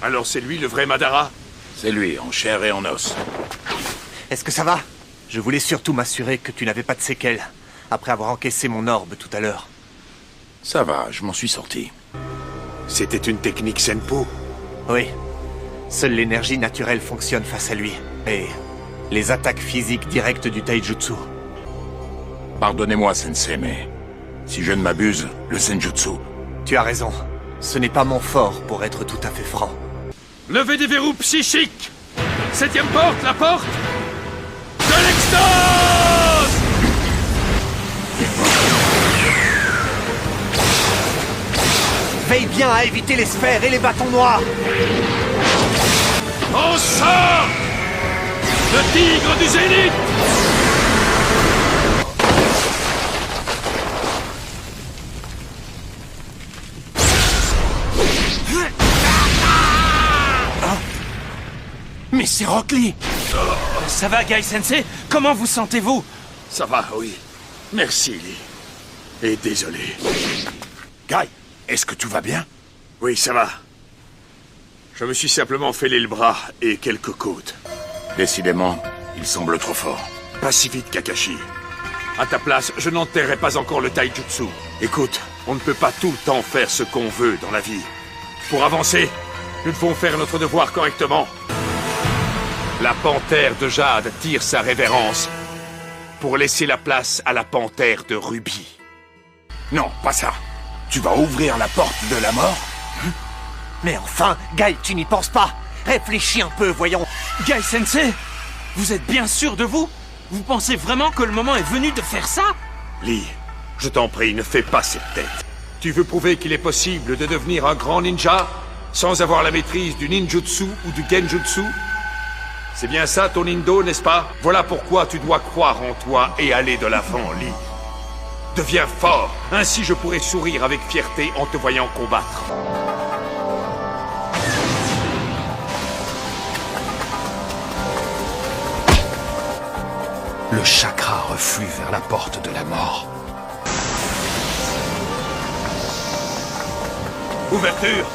Alors c'est lui le vrai Madara? C'est lui, en chair et en os. Est-ce que ça va? Je voulais surtout m'assurer que tu n'avais pas de séquelles, après avoir encaissé mon orbe tout à l'heure. Ça va, je m'en suis sorti. C'était une technique Senpu? Oui. Seule l'énergie naturelle fonctionne face à lui. Et les attaques physiques directes du taijutsu. Pardonnez-moi, Sensei, mais... si je ne m'abuse, le Senjutsu... Tu as raison. Ce n'est pas mon fort, pour être tout à fait franc. Levez des verrous psychiques! 7e porte, la porte de l'extase! Veille bien à éviter les sphères et les bâtons noirs! On sort! Le tigre du zénith! Mais c'est Rock Lee! Ça va, Guy Sensei? Comment vous sentez-vous? Ça va, oui. Merci, Lee. Et désolé. Guy, est-ce que tout va bien? Oui, ça va. Je me suis simplement fêlé le bras et quelques côtes. Décidément, il semble trop fort. Pas si vite, Kakashi. À ta place, je n'enterrerai pas encore le taijutsu. Écoute, on ne peut pas tout le temps faire ce qu'on veut dans la vie. Pour avancer, nous devons faire notre devoir correctement. La panthère de jade tire sa révérence pour laisser la place à la panthère de rubis. Non, pas ça. Tu vas ouvrir la porte de la mort? Mais enfin, Guy, tu n'y penses pas! Réfléchis un peu, voyons! Guy Sensei, vous êtes bien sûr de vous? Vous pensez vraiment que le moment est venu de faire ça? Lee, je t'en prie, ne fais pas cette tête. Tu veux prouver qu'il est possible de devenir un grand ninja sans avoir la maîtrise du ninjutsu ou du genjutsu? C'est bien ça ton indo, n'est-ce pas? Voilà pourquoi tu dois croire en toi et aller de l'avant, Lee. Deviens fort, ainsi je pourrai sourire avec fierté en te voyant combattre. Le chakra reflue vers la porte de la mort. Ouverture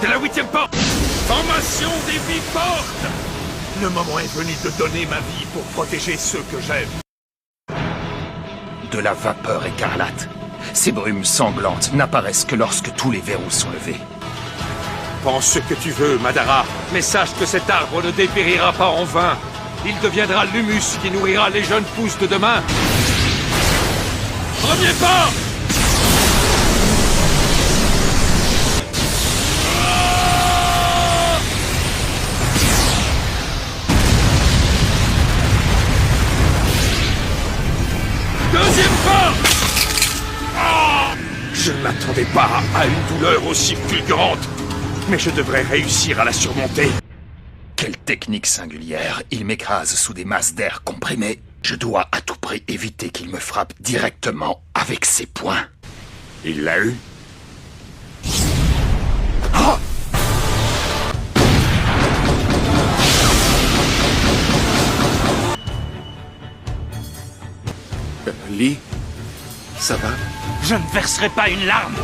de la 8e porte. Formation des 8 portes. Le moment est venu de donner ma vie pour protéger ceux que j'aime. De la vapeur écarlate. Ces brumes sanglantes n'apparaissent que lorsque tous les verrous sont levés. Pense ce que tu veux, Madara, mais sache que cet arbre ne dépérira pas en vain. Il deviendra l'humus qui nourrira les jeunes pousses de demain. Premier pas! Deuxième pas! Je ne m'attendais pas à une douleur aussi fulgurante, mais je devrais réussir à la surmonter. Quelle technique singulière. Il m'écrase sous des masses d'air comprimées. Je dois à tout prix éviter qu'il me frappe directement avec ses poings. Il l'a eu? Ah! Lee? Ça va? Je ne verserai pas une larme!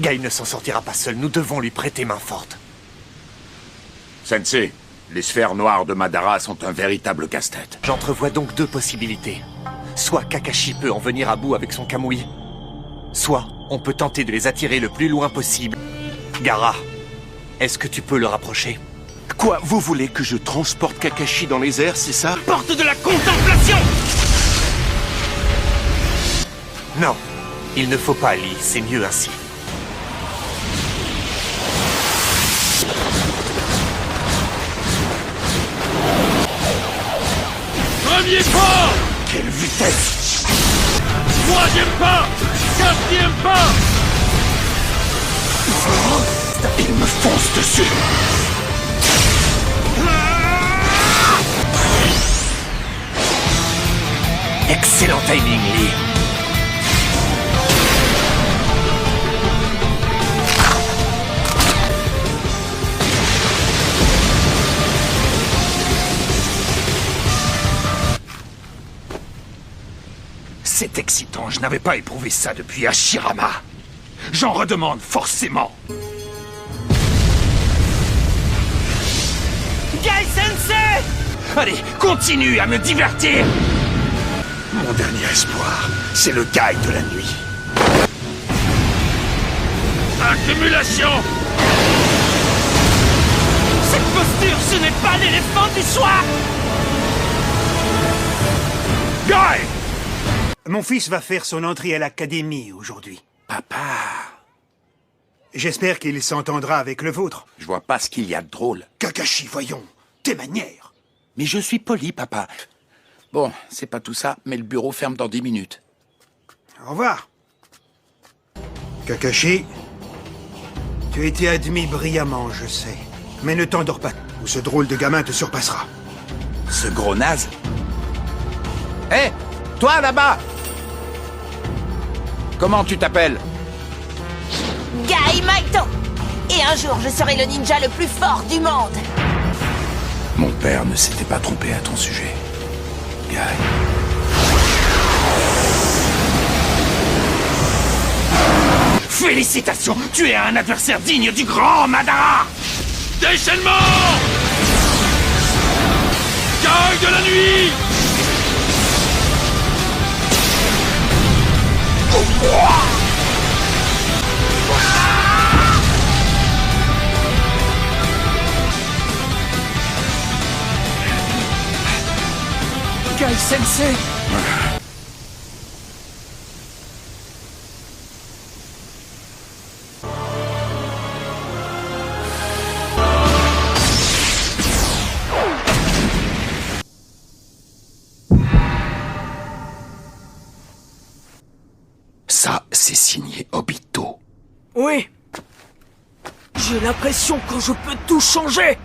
Guy ne s'en sortira pas seul, nous devons lui prêter main forte. Sensei, les sphères noires de Madara sont un véritable casse-tête. J'entrevois donc deux possibilités. Soit Kakashi peut en venir à bout avec son Kamui, soit on peut tenter de les attirer le plus loin possible. Gaara, est-ce que tu peux le rapprocher? Quoi, vous voulez que je transporte Kakashi dans les airs, c'est ça? Porte de la contemplation! Non, il ne faut pas, Lee, c'est mieux ainsi. Premier pas! Quelle vitesse! Troisième pas! Quatrième pas! Il me fonce dessus! Excellent timing, Lee. C'est excitant, je n'avais pas éprouvé ça depuis Hashirama. J'en redemande forcément. Gai Sensei! Allez, continue à me divertir! Mon dernier espoir, c'est le Gai de la nuit. Accumulation! Cette posture, ce n'est pas l'éléphant du soir! Gai! Mon fils va faire son entrée à l'académie aujourd'hui. Papa, J'espère qu'il s'entendra avec le vôtre. je vois pas ce qu'il y a de drôle. Kakashi, voyons, tes manières. Mais je suis poli, papa. Bon, c'est pas tout ça, mais le bureau ferme dans 10 minutes. Au revoir. Kakashi, tu as été admis brillamment, je sais. Mais ne t'endors pas, ou ce drôle de gamin te surpassera. Ce gros naze. Hé, toi là-bas! Comment tu t'appelles? Gai Maito. Et un jour, je serai le ninja le plus fort du monde. Mon père ne s'était pas trompé à ton sujet. Gai. Félicitations, tu es un adversaire digne du grand Madara! Déchaînement! Gai de la nuit! Gai Sensei! Ça, c'est signé Obito. Oui. J'ai l'impression que je peux tout changer.